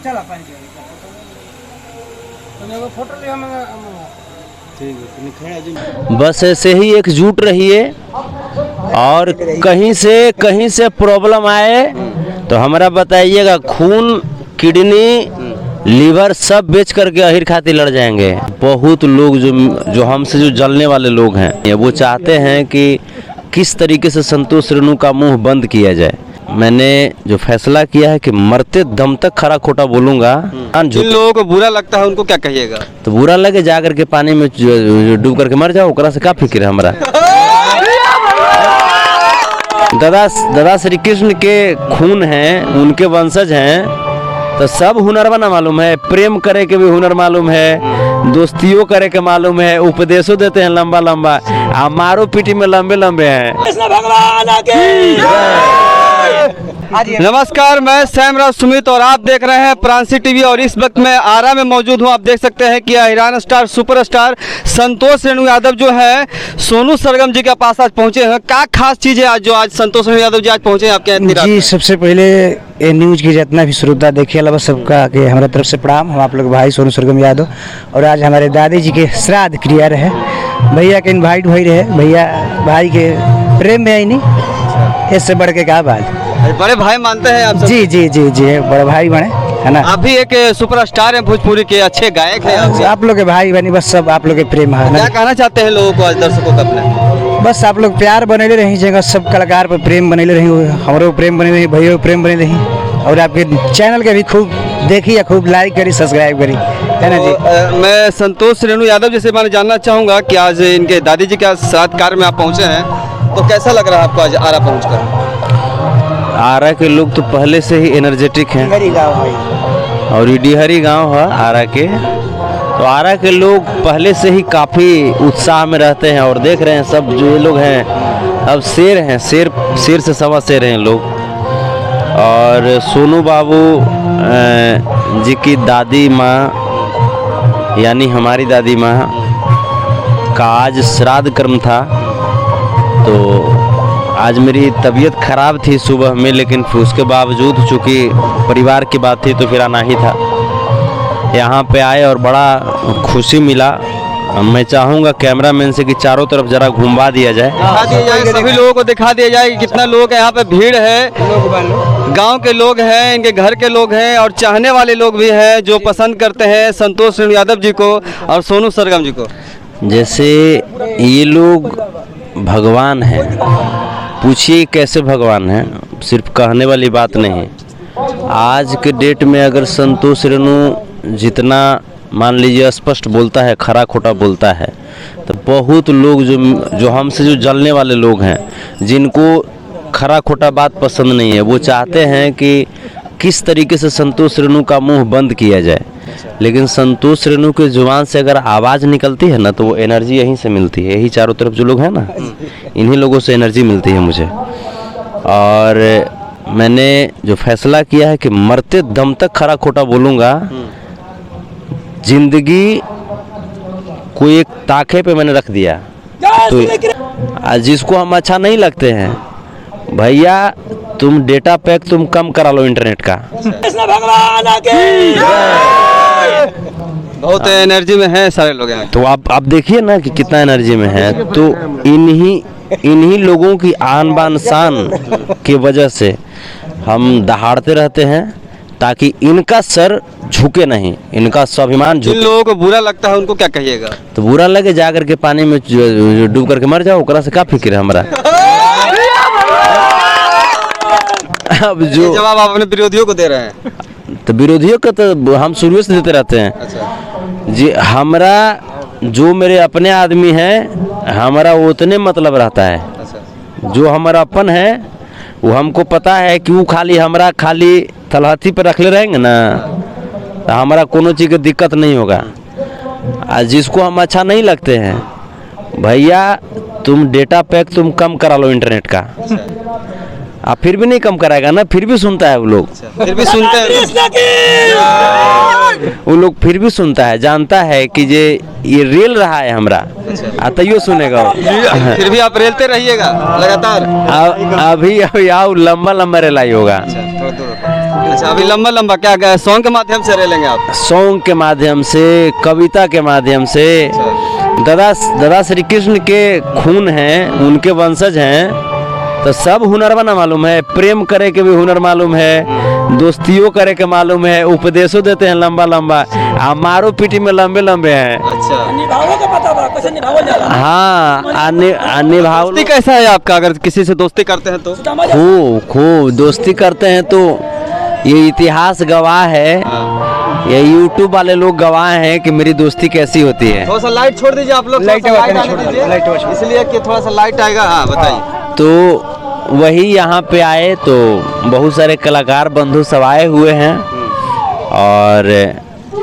चला पानी तो फोटो ले हम बस ऐसे ही एकजुट रहिए और कहीं से प्रॉब्लम आए तो हमारा बताइएगा। खून, किडनी, लीवर सब बेच करके अहिर खातिर लड़ जाएंगे। बहुत लोग जो हमसे जो जलने वाले लोग हैं वो चाहते हैं कि किस तरीके से संतोष रेणु का मुंह बंद किया जाए। मैंने जो फैसला किया है कि मरते दम तक खरा खोटा बोलूंगा। जिन लोगों को बुरा लगता है उनको क्या कहिएगा? तो बुरा लगे जा करके पानी में डूब करके मर जाओ, ओकरा से क्या फिक्र है हमारा। दादा श्री कृष्ण के खून हैं, उनके वंशज हैं, तो सब हुनरवा ना मालूम है। प्रेम करे के भी हुनर मालूम है, दोस्तियों करे के मालूम है, उपदेशों देते हैं लंबा लंबा, आ मारो पीटी में लंबे लंबे हैं। कृष्ण भगवान की नमस्कार, मैं सैमराज सुमित और आप देख रहे हैं प्रांसी टीवी। और इस वक्त मैं आरा में मौजूद हूं। आप देख सकते हैं कि अहिरान स्टार सुपरस्टार संतोष रेणु यादव जो है सोनू सरगम जी के पास आज पहुंचे हैं। क्या खास चीज है आज जो आज संतोष रेणु यादव जी आज पहुंचे हैं आपके जी? सबसे पहले ये न्यूज की जितना भी श्रोता देखिए अलावा सबका कि हमारे तरफ से प्रणाम। हम आप लोग भाई सोनू सरगम यादव और आज हमारे दादी जी के श्राद्ध क्रिया रहे, भैया के इन्वाइट हुई रहे, भैया भाई के प्रेम में आई नहीं, इससे बढ़ के क्या बात। बड़े भाई मानते हैं आप सब? जी जी जी जी बड़े भाई बने है ना। आप भी एक सुपरस्टार हैं, भोजपुरी के अच्छे गायक हैं। आप लोग के भाई बनी, बस सब आप लोग के प्रेम है। क्या कहना चाहते हैं लोगों को आज दर्शकों को अपने? बस आप लोग प्यार बनेले रही जगह, सब कलाकार पर प्रेम बनेले रही, हमारे प्रेम बने रही, भैया प्रेम बने रही, और आपके चैनल के भी खूब देखिए, खूब लाइक करी, सब्सक्राइब करी, है ना जी। मैं संतोष रेणु यादव जी से मैं जानना चाहूँगा कि आज इनके दादी जी के श्राद्ध कार्य में आप पहुँचे हैं, तो कैसा लग रहा है आपको आज आरा पहुँच कर? आरा के लोग तो पहले से ही एनर्जेटिक हैं और डिहरी गांव है आरा के, तो आरा के लोग पहले से ही काफ़ी उत्साह में रहते हैं। और देख रहे हैं सब जो ये लोग हैं अब शेर हैं, शेर से सवा शेर हैं लोग। और सोनू बाबू जी की दादी माँ यानी हमारी दादी माँ का आज श्राद्ध कर्म था, तो आज मेरी तबीयत ख़राब थी सुबह में, लेकिन फिर उसके बावजूद चूँकि परिवार की बात थी तो फिर आना ही था। यहाँ पे आए और बड़ा खुशी मिला। मैं चाहूँगा कैमरामैन से कि चारों तरफ जरा घुमा दिया जाए, सभी लोगों को दिखा दिया जाए कि कितना लोग यहाँ पे भीड़ है। गांव के लोग हैं, इनके घर के लोग हैं और चाहने वाले लोग भी हैं जो पसंद करते हैं संतोष रेणु यादव जी को और सोनू सरगम जी को। जैसे ये लोग भगवान हैं, पूछिए कैसे भगवान हैं, सिर्फ कहने वाली बात नहीं। आज के डेट में अगर संतोष रेणु जितना मान लीजिए स्पष्ट बोलता है, खरा खोटा बोलता है, तो बहुत लोग जो हमसे जो जलने वाले लोग हैं, जिनको खरा खोटा बात पसंद नहीं है, वो चाहते हैं कि किस तरीके से संतोष रेणु का मुंह बंद किया जाए। लेकिन संतोष रेणु के जुबान से अगर आवाज़ निकलती है ना, तो वो एनर्जी यहीं से मिलती है। यही चारों तरफ जो लोग हैं ना, इन्हीं लोगों से एनर्जी मिलती है मुझे। और मैंने जो फैसला किया है कि मरते दम तक खरा खोटा बोलूँगा। जिंदगी को एक ताखे पे मैंने रख दिया, तो जिसको हम अच्छा नहीं लगते हैं, भैया तुम डेटा पैक तुम कम करा लो इंटरनेट का। कृष्ण भगवान की बहुत एनर्जी में है सारे लोग हैं। तो आप देखिए ना कि कितना एनर्जी में है। तो इन्हीं लोगों की आन बान शान की वजह से हम दहाड़ते रहते हैं, ताकि इनका सर झुके नहीं, इनका स्वाभिमान झुके। जिन लोगों को बुरा लगता है उनको क्या कहिएगा? तो बुरा लगे जा करके पानी में डूब करके मर जाओ, ओकरा से क्या फिक्र है हमारा। अब जो जवाब आप अपने विरोधियों को दे रहे हैं, तो विरोधियों का तो हम शुरू से देते रहते हैं। अच्छा। जी, हमारा जो मेरे अपने आदमी हैं, हमारा उतने मतलब रहता है। अच्छा। जो हमारा अपन है वो हमको पता है कि वो खाली तलहथी पर रखले रहेंगे ना, तो हमारा कोनो चीज़ की दिक्कत नहीं होगा। जिसको हम अच्छा नहीं लगते हैं, भैया तुम डेटा पैक तुम कम करा लो इंटरनेट का। आप फिर भी नहीं कम कराएगा ना, फिर भी सुनता है वो लोग। फिर भी सुनते हैं वो लोग, फिर भी सुनता है, जानता है कि ये रेल रहा है हमरा, तैयो सुनेगा वो। फिर भी आप रेलते रहिएगा लगातार। अभी आओ लंबा रेलाई होगा। अच्छा, अभी लंबा लंबा क्या सॉन्ग के माध्यम से रेलेंगे आप? सॉन्ग के माध्यम से, कविता के माध्यम से। दादा श्री कृष्ण के खून हैं, उनके वंशज हैं, तो सब हुनरवा ना मालूम है। प्रेम करे के भी हुनर मालूम है, दोस्तियों करे के मालूम है, उपदेशों देते हैं लंबा लंबा, मारो पीटी में लंबे लंबे हैं। अच्छा, हाँ, निभाव दोस्ती कैसा है आपका? अगर किसी से दोस्ती करते हैं तो? खूब दोस्ती करते हैं तो ये इतिहास गवाह है, ये यूट्यूब वाले लोग गवाह हैं कि मेरी दोस्ती कैसी होती है। थोड़ा सा लाइट छोड़ दीजिए आप लोग, लाइट आने दीजिए, इसलिए कि थोड़ा सा लाइट आएगा। हाँ बताइए। तो वही यहाँ पे आए तो बहुत सारे कलाकार बंधु सब आए हुए हैं। और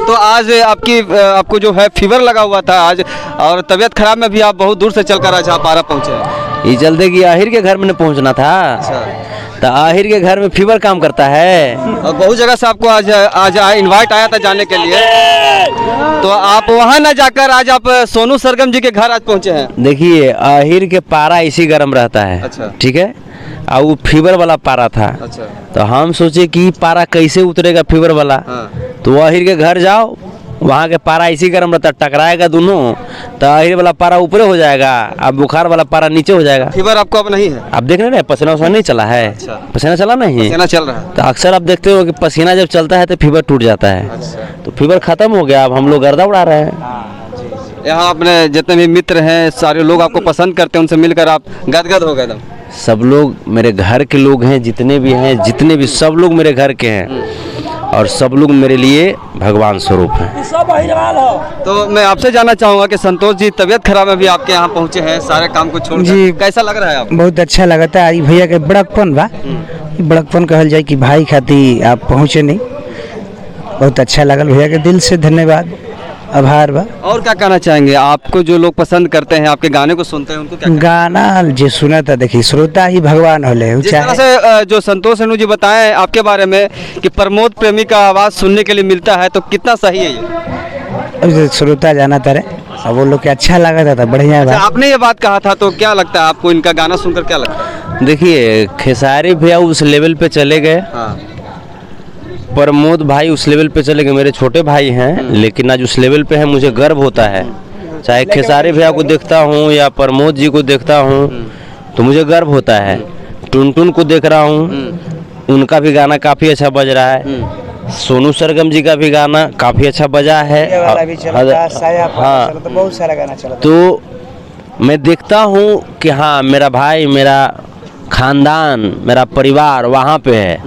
तो आज आपको जो है फीवर लगा हुआ था आज, और तबीयत खराब में भी आप बहुत दूर से चलकर आज आप आरा पहुँचे। ये चलते कि आहिर के घर में पहुँचना था। तो आहिर के घर में फीवर काम करता है। और बहुत जगह से आपको आज इनवाइट आया था जाने के लिए, तो आप वहाँ ना जाकर आज आप सोनू सरगम जी के घर आज पहुँचे हैं। देखिए, आहिर के पारा इसी गर्म रहता है। अच्छा। ठीक है, और वो फीवर वाला पारा था। अच्छा। तो हम सोचे कि पारा कैसे उतरेगा फीवर वाला। हाँ। तो आहिर के घर जाओ, वहाँ के पारा इसी गर्म रहता, टकराएगा दोनों, तो आहिर वाला पारा ऊपर हो जाएगा, अब बुखार वाला पारा नीचे हो जाएगा। फीवर आपको अब नहीं है? आप देख रहे हैं पसीना वसीना नहीं चला है। अच्छा। पसीना चला नहीं, पसीना चल रहा है। तो अक्सर आप देखते हो कि पसीना जब चलता है तो फीवर टूट जाता है। अच्छा। तो फीवर खत्म हो गया, अब हम लोग गर्दा उड़ा रहे हैं। यहाँ अपने जितने भी मित्र हैं, सारे लोग आपको पसंद करते हैं, उनसे मिलकर आप गदगद हो गए एकदम। सब लोग मेरे घर के लोग हैं, जितने भी हैं, जितने भी सब लोग मेरे घर के हैं, और सब लोग मेरे लिए भगवान स्वरूप हैं। तो मैं आपसे जानना चाहूँगा कि संतोष जी तबीयत खराब में भी आपके यहाँ पहुँचे हैं, सारे काम को छोड़ जी। कैसा लग रहा है आपको? बहुत अच्छा लगता है। आज भैया के बड़कपन बा, बड़कपन कहल जाए कि भाई खाती आप पहुँचे नहीं, बहुत अच्छा लगल। भैया के दिल से धन्यवाद, आभार बा। और क्या कहना चाहेंगे? आपको जो लोग पसंद करते हैं, आपके गाने को सुनते हैं, उनको क्या गाना जो सुना था, देखिए श्रोता ही भगवान होले। जिस तरह से जो संतोष रेणु जी बताएं आपके बारे में कि प्रमोद प्रेमी का आवाज़ सुनने के लिए मिलता है, तो कितना सही है ये? श्रोता जाना तारे, अब वो लोग के अच्छा लगा था, बढ़िया अच्छा, बा। आपने ये बात कहा था, तो क्या लगता है आपको इनका गाना सुनकर क्या लगता है? देखिए, खेसारी भैया उस लेवल पे चले गए, हाँ। प्रमोद भाई उस लेवल पे चले गए, मेरे छोटे भाई हैं, लेकिन आज उस लेवल पे है, मुझे गर्व होता है। चाहे खेसारी भैया को देखता हूँ या प्रमोद जी को देखता हूँ तो मुझे गर्व होता है। टुनटुन को देख रहा हूँ, उनका भी गाना काफ़ी अच्छा बज रहा है। सोनू सरगम जी का भी गाना काफ़ी अच्छा बजा है। हाँ, बहुत सारा गाना चला। तो मैं देखता हूँ कि हाँ, मेरा भाई, मेरा खानदान, मेरा परिवार वहाँ पे है,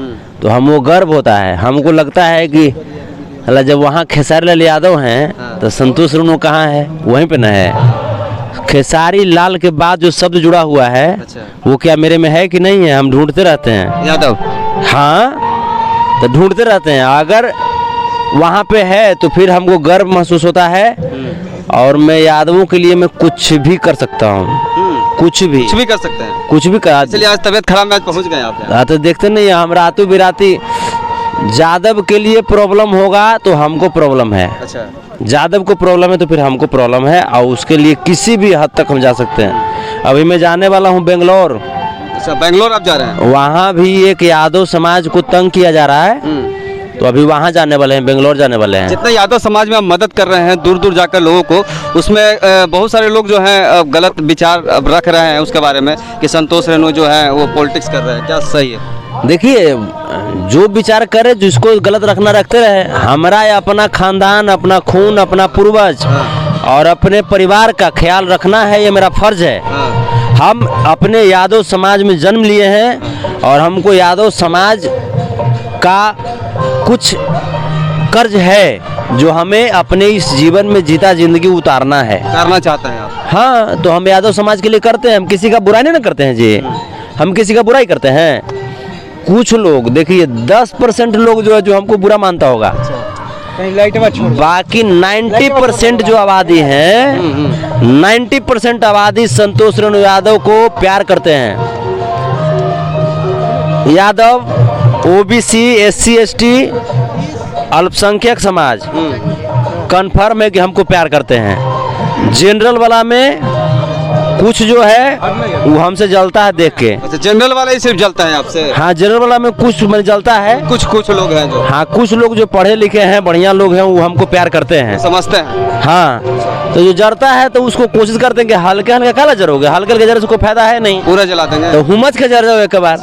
तो हमको गर्व होता है। हमको लगता है कि अल्लाह, जब वहाँ खेसारी लाल यादव हैं तो संतोष रेणु कहाँ है? वहीं पे न है। खेसारी लाल के बाद जो शब्द जुड़ा हुआ है, वो क्या मेरे में है कि नहीं है? हम ढूंढते रहते हैं यादव। हाँ, तो ढूंढते रहते हैं। अगर वहाँ पे है तो फिर हमको गर्व महसूस होता है, और मैं यादवों के लिए मैं कुछ भी कर सकता हूँ, कुछ भी कर सकते हैं, कुछ भी कर। इसलिए आज तबीयत खराब में आज पहुँच गए आप। तो देखते नहीं, हम रातों बिराती यादव के लिए प्रॉब्लम होगा तो हमको प्रॉब्लम है। अच्छा। यादव को प्रॉब्लम है तो फिर हमको प्रॉब्लम है, और उसके लिए किसी भी हद तक हम जा सकते हैं। अभी मैं जाने वाला हूँ बेंगलोर। अच्छा, बेंगलोर आप जा रहे हैं? वहाँ भी एक यादव समाज को तंग किया जा रहा है, तो अभी वहाँ जाने वाले हैं, बेंगलोर जाने वाले हैं। जितना यादव समाज में आप मदद कर रहे हैं दूर दूर जाकर लोगों को, उसमें बहुत सारे लोग जो हैं गलत विचार रख रहे हैं उसके बारे में कि संतोष रेणु जो है वो पॉलिटिक्स कर रहे हैं, क्या सही है? देखिए, जो विचार करे, जिसको गलत रखना रखते रहे। हमारा अपना खानदान, अपना खून, अपना पूर्वज और अपने परिवार का ख्याल रखना है, ये मेरा फर्ज है। हम अपने यादव समाज में जन्म लिए हैं, और हमको यादव समाज का कुछ कर्ज है जो हमें अपने इस जीवन में जीता जिंदगी उतारना है। करना चाहते हैं आप? हाँ, तो हम यादव समाज के लिए करते हैं, हम किसी का बुराई नहीं करते हैं जी। हम किसी का बुराई करते हैं? कुछ लोग, देखिए 10% लोग जो है, जो हमको बुरा मानता होगा, बाकी 90% जो आबादी है, 90% आबादी संतोष रेणु यादव को प्यार करते हैं। यादव, ओबीसी, एससी, एसटी, अल्पसंख्यक समाज कन्फर्म है कि हमको प्यार करते हैं। जनरल वाला में कुछ जो है वो हमसे जलता है देख के। अच्छा, जनरल वाला ही सिर्फ जलता है आपसे? हाँ, जनरल वाला में कुछ मैंने जलता है। कुछ लोग हैं जो, हाँ, कुछ लोग जो पढ़े लिखे हैं, बढ़िया लोग हैं, वो हमको प्यार करते हैं, समझते हैं। हाँ। तो जो जरता है तो उसको कोशिश करते हैं कि हल्के हल्के काला जरोगे, हल्के हल्के जरने से कोई फायदा है नहीं, पूरा जला देंगे। तो हुमच के जर जाओ एक बार,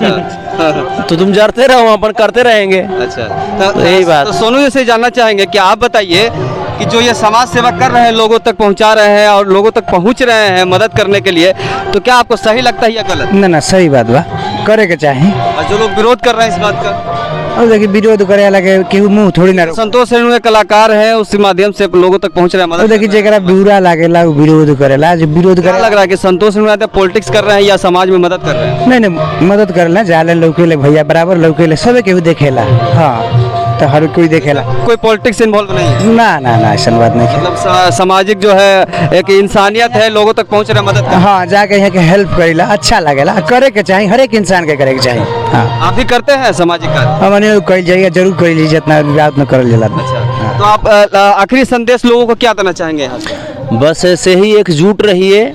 तो तुम जरते रहो, अपन करते रहेंगे। अच्छा, तो यही बात। तो सोनू जी से जानना चाहेंगे कि आप बताइए कि जो ये समाज सेवा कर रहे हैं, लोगों तक पहुंचा रहे हैं और लोगों तक पहुंच रहे हैं मदद करने के लिए, तो क्या आपको सही लगता है या गलत? ना ना सही बात बा, करे के चाही। और जो लोग विरोध कर रहे हैं इस बात का? और देखिए विरोध करे लगे केहू मुंह थोड़ी ना रोक। संतोष रेणु एक कलाकार है, उसी माध्यम से लोगों तक पहुंच रहे हैं, और मदद देखिए कर रहे जेकरा बुरा लागेला वो विरोध करेला, जो विरोध हैं। क्या करे लग रहा है कि संतोष रेणु यादव पॉलिटिक्स कर रहे हैं या समाज में मदद कर रहे हैं? नहीं नहीं मदद करेला, जाले लौकेले भैया बराबर लौकेले, सबे केहू देखेला। हाँ, तो हर कोई देखेला। कोई पॉलिटिक्स इन्वॉल्व नहीं है? ना ऐसा बात नहीं है। मतलब सामाजिक जो है एक इंसानियत है, लोगों तक पहुंच रहे हैं, मदद कर। हाँ, जाके यहाँ के हेल्प करेला, अच्छा लगेला, करे के चाही, हर एक इंसान के करे के चाही। हाँ, आप भी करते हैं सामाजिक कार्य? हमने कल जाइए जरूर कर लीजिए, जितना रात में कर लेला। तो आप आखिरी संदेश लोगों को क्या देना चाहेंगे यहाँ से? बस ऐसे ही एकजुट रहिए,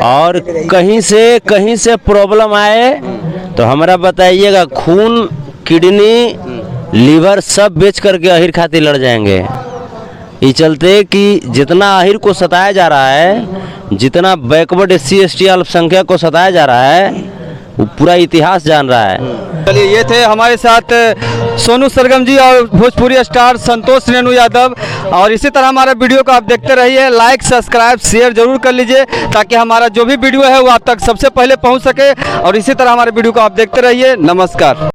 और कहीं से प्रॉब्लम आए तो हमारा बताइएगा, खून, किडनी, लीवर सब बेच करके अहिर खातिर लड़ जाएंगे। ये चलते कि जितना अहिर को सताया जा रहा है, जितना बैकवर्ड SC ST अल्पसंख्यक को सताया जा रहा है, वो पूरा इतिहास जान रहा है। चलिए, ये थे हमारे साथ सोनू सरगम जी और भोजपुरी स्टार संतोष रेणु यादव। और इसी तरह हमारा वीडियो को आप देखते रहिए, लाइक सब्सक्राइब शेयर जरूर कर लीजिए, ताकि हमारा जो भी वीडियो है वो आप तक सबसे पहले पहुंच सके। और इसी तरह हमारे वीडियो को आप देखते रहिए। नमस्कार।